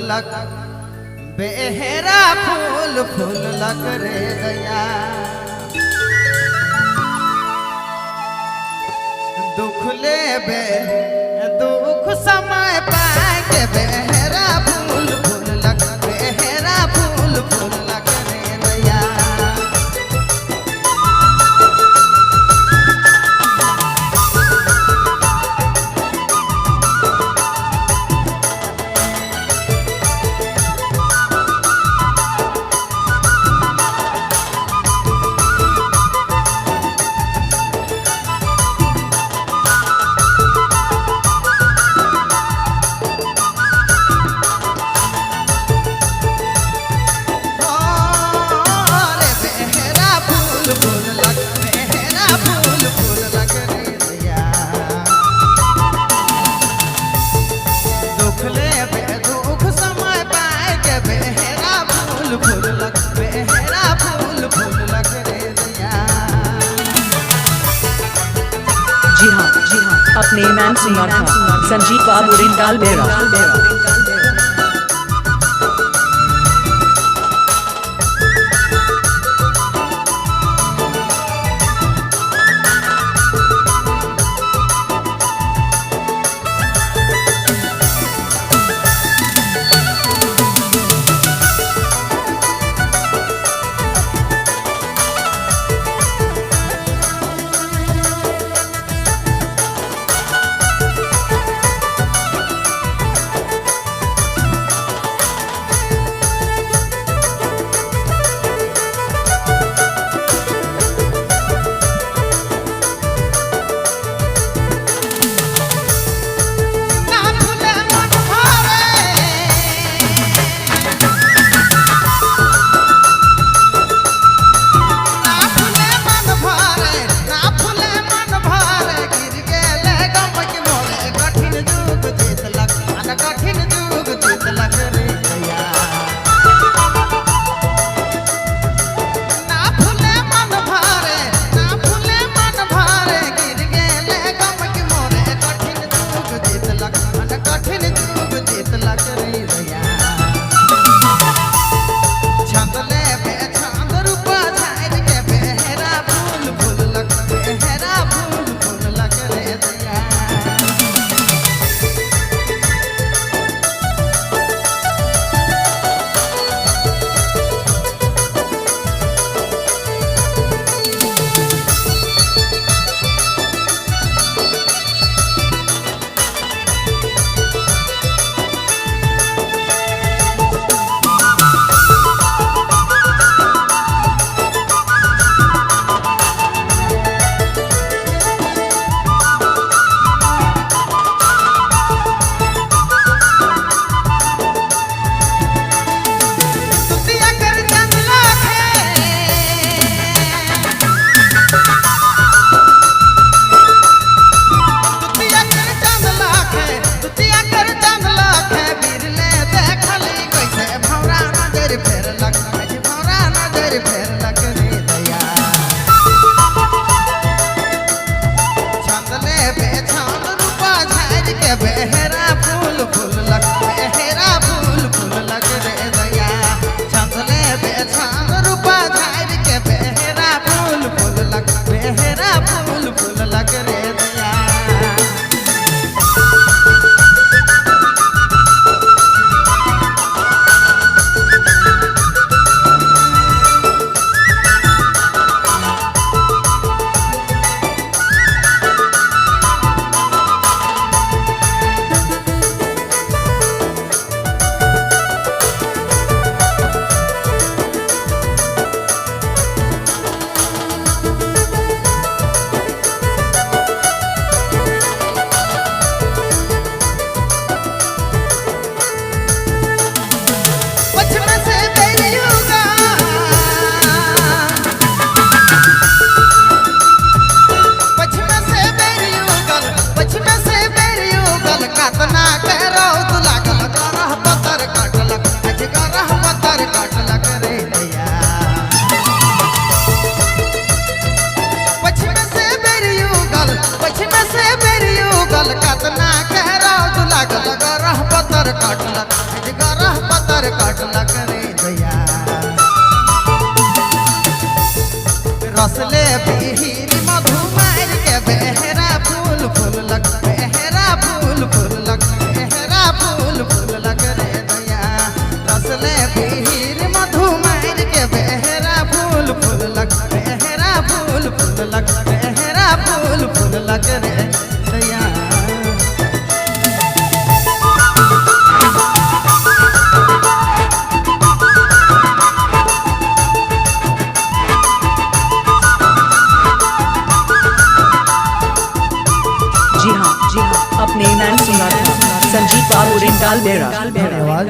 लग बेहरा फूल फूल लग रे दया दुख ले बे दुख समय पाए के बेहरा फूल फूल लग बेहरा फूल फूल लग रे दया जी हाँ अपने मैन सिंगर संजीव बाबू रिंडाल बेरा। पतर काटलक जिगरा पतर काटलक रे दैया रसले बिहीर मधु मार के बेहरा फूल फूललक बेहरा फूल फूललक बेहरा फूल फूललक रे दैया रसले बिहीर मधु मार के बेहरा फूल फूललक बेहरा फूल फूललक बेहरा फूल फूललक रे दैया जी हाँ अपने नाम सुना था संजीव बाबू रिंगाल बेरा। धन्यवाद।